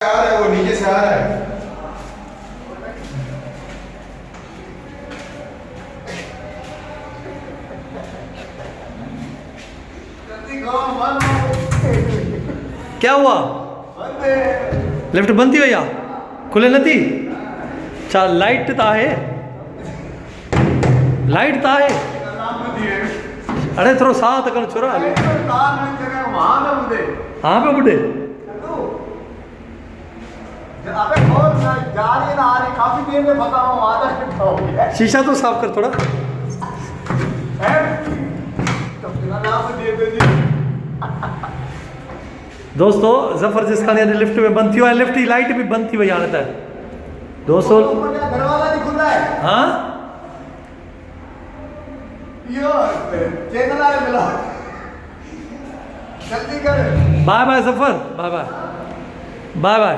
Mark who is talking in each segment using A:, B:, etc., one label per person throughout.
A: आ रहा है, वो नीचे से आ रहा है।
B: क्या हुआ? लिफ्ट बंद थी भैया, खुले न थी छा? लाइट तो है, लाइट तो है। अरे थोड़ा साथ कर छोरा। हाँ पे बुढ़े
C: काफी देर में बताओ, आधा घंटा हो गया।
B: शीशा तो साफ कर थोड़ा। दोस्तों जफर जिसका लिफ्ट में बंद थी, लिफ्ट की लाइट भी बंद थी भैया है दोस्तों।
C: दरवाजा नहीं खुल रहा है।
B: हाँ
C: चैनल आ मिला, जल्दी कर।
B: Bye bye Zafar, bye bye bye bye.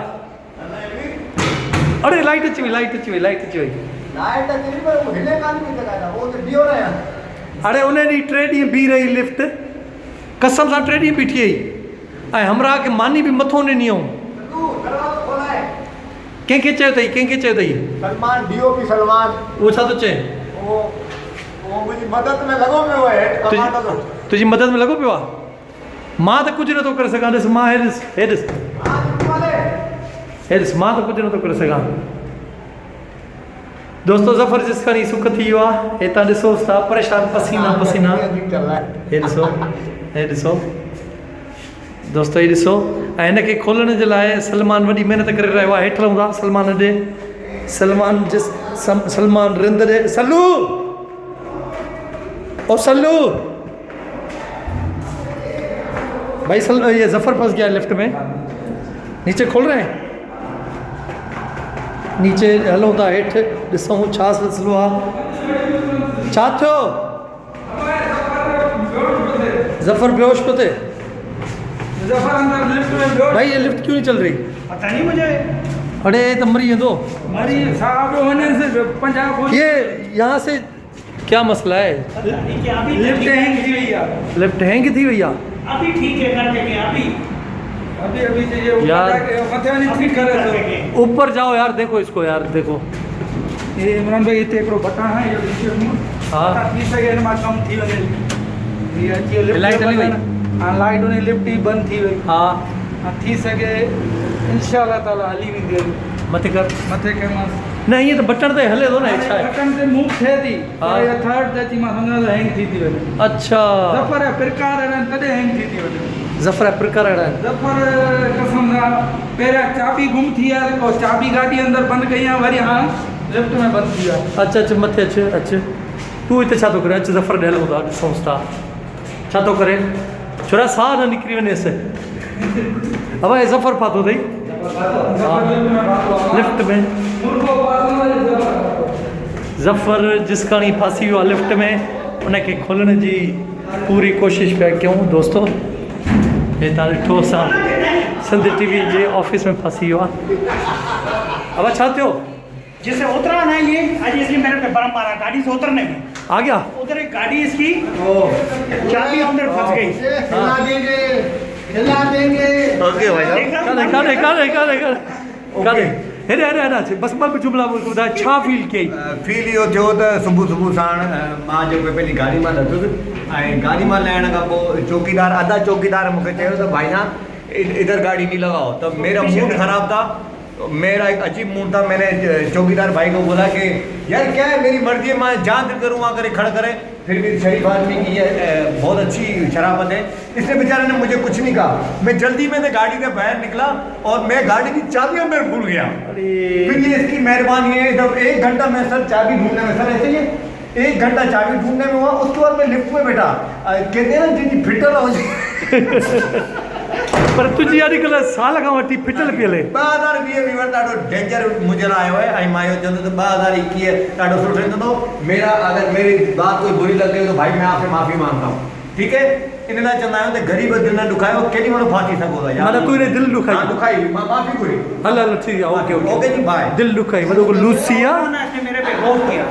B: अरे लाइट अच्छी हुई, लाइट अच्छी हुई, लाइट अच्छी हुई।
C: लाइट अच्छी पर वो हिले कान नहीं लगाया, वो तो बियो रहा है।
B: अरे उन्हें नी ट्रेड ही बी रही लिफ्ट, कसम सा ट्रेड ही बीठी आई। ऐं हमरा के मानी भी मथो ने नहीं आऊं।
C: तू दरवाजा खोला है।
B: कंहिंखे चयो अथई, कंहिंखे चयो अथई?
C: सलमान, डीओपी सलमान।
B: वो छा तो चए?
C: वो मुझी मदद में लगो पियो है।
B: तुझी मदद में लगो पियो आहे? मां त कुझु नथो करे सघां। ॾिस मां हे ॾिस, हे ॾिस, हे ॾिस, मां त कुझु नथो करे सघां। दोस्तों जफर जिसका नहीं सुख थी वियो आहे। हितां ॾिसोसि था, परेशान, पसीना पसीना। हे ॾिसो, हे ॾिसो दोस्तों, हे ॾिसो। ऐं हिनखे खोलण जे लाइ सलमान वॾी महिनत करे रहियो आहे। हेठि रहूं था सलमान ॾे, सलमान जिस सलमान रिंद ॾे। सलू ओ सल्लू भाई, ये जफर फंस गया लिफ्ट में। नीचे खोल रहे हैं, नीचे हलूं था, हेठि ॾिसूं छा सिलसिलो आहे, छा थियो? जफर बेहोश पियो थिए।
D: जफर अंदर लिफ्ट में बेहोश।
B: भाई ये लिफ्ट क्यों नहीं चल रही?
D: पता नहीं मुझे।
B: अरे तो मरी है तो
D: मरी साहब होने से पंजाब।
B: ये यहाँ से क्या मसला है?
D: लिफ्ट हैंग थी भैया,
B: लिफ्ट हैंग थी भैया।
E: अभी ठीक है कर देंगे अभी
D: अभी चाहिए
B: यार।
D: मथे वाली ठीक करे तो
B: ऊपर जाओ यार, देखो इसको यार, देखो
D: ये इमरान भाई इतने एकड़ो बटन है ये।
B: हाँ।
D: थी सके इन मां कम थी वने। ये अच्छी लिफ्ट
B: लाइट हली वई।
D: हां लाइट उन लिफ्ट ही बंद थी वई।
B: हाँ
D: थी सके इंशाल्लाह ताला हली भी दे।
B: मथे कर,
D: मथे के मां
B: नहीं ये तो बटन तो हले दो ना। अच्छा है।
D: बटन से मूव थे थी।
B: हाँ।
D: ये थर्ड दची मां समझ हैंग थी वने।
B: अच्छा
D: जफर है प्रकार है तदे हैंग थी वने।
B: जफर प्रकार है।
D: जफर कसम सा पहिरियां चाबी गुम थी है तो चाबी गाड़ी अंदर बंद कई है, वरी हां लिफ्ट में बंद थी है।
B: अच्छा अच्छा मथे अच अच। तू इते छा तो करे? अच जफर ॾे हलूं था, ॾिसूंसि था छा तो करे। छोरा साह न निकिरी वञेसि। अब ये जफर पातो अथई लिफ्ट में। जफर जिसका नहीं फांसी हुआ लिफ्ट में, उनखे खोलण जी पूरी कोशिश पिया कयूं दोस्तों। हे तव्हां ॾिठो असां सिंध टीवी जे ऑफिस में फांसी वियो आहे। अब छा थियो?
E: जिससे उतरा ना ये आज इसलिए मेरे पे बर्फ मारा गाड़ी से उतरने में।
B: आ गया
E: उधर एक गाड़ी इसकी चाबी अंदर फंस गई।
C: हिला देंगे, हिला देंगे।
B: ओके भाई साहब, काने हेरे हेरे ना बस ॿ जुमला ॿुधाए छा फील कई?
C: फील इहो थियो त सुबुह सुबुह साण मां जेको पंहिंजी गाड़ी मां लथुसि ऐं गाड़ी मां लहण खां पोइ चौकीदार, आधा चौकीदार मूंखे चयो त भाई साहब इधर गाड़ी नहीं लगाओ। तो मेरा मूड खराब था, मेरा एक अजीब मूड था। मैंने चौकीदार भाई को बोला कि यार क्या है, मेरी मर्जी है, मैं जहाँ दिल करूँ वहाँ करे खड़ा करे। फिर भी शरीफ आदमी की ये बहुत अच्छी शराफत है, इसलिए बेचारे ने मुझे कुछ नहीं कहा। मैं जल्दी में से गाड़ी से बाहर निकला और मैं गाड़ी की चाबी अंदर भूल गया। फिर ये इसकी मेहरबानी है, जब 1 घंटा मैं सर चाबी ढूंढने में, सर ऐसे ही 1 घंटा चाबी ढूंढने में हुआ। उसके बाद मैं लिफ्ट में बैठा, कहते हैं ना जिनकी फिटर हो
B: पर तुझी अॼुकल्ह साल खां वठी फिटल पियल आहे।
C: 2020 ॾाढो डेंजर मुंहिंजो आयो आहे ऐं मां इहो चवंदो त 2021 ॾाढो सुठो ईंदो। मेरा अगर मेरी बात कोई बुरी लग गई तो भाई मैं आपसे माफ़ी मांगता हूँ, ठीक है। इन लाइ चवंदा आहियूं त ग़रीब दिलि न दुखायो, केॾी महिल फासी सघो था यार।
B: माना तू हिन दिलि दुखाई?
C: हाँ दुखाई, मां माफ़ी घुरी।
B: हल हल ठीक है, ओके ओके
C: ओके जी बाय।
B: दिलि दुखाई मतलब लूसी आहे।
E: मेरे पे गौर किया।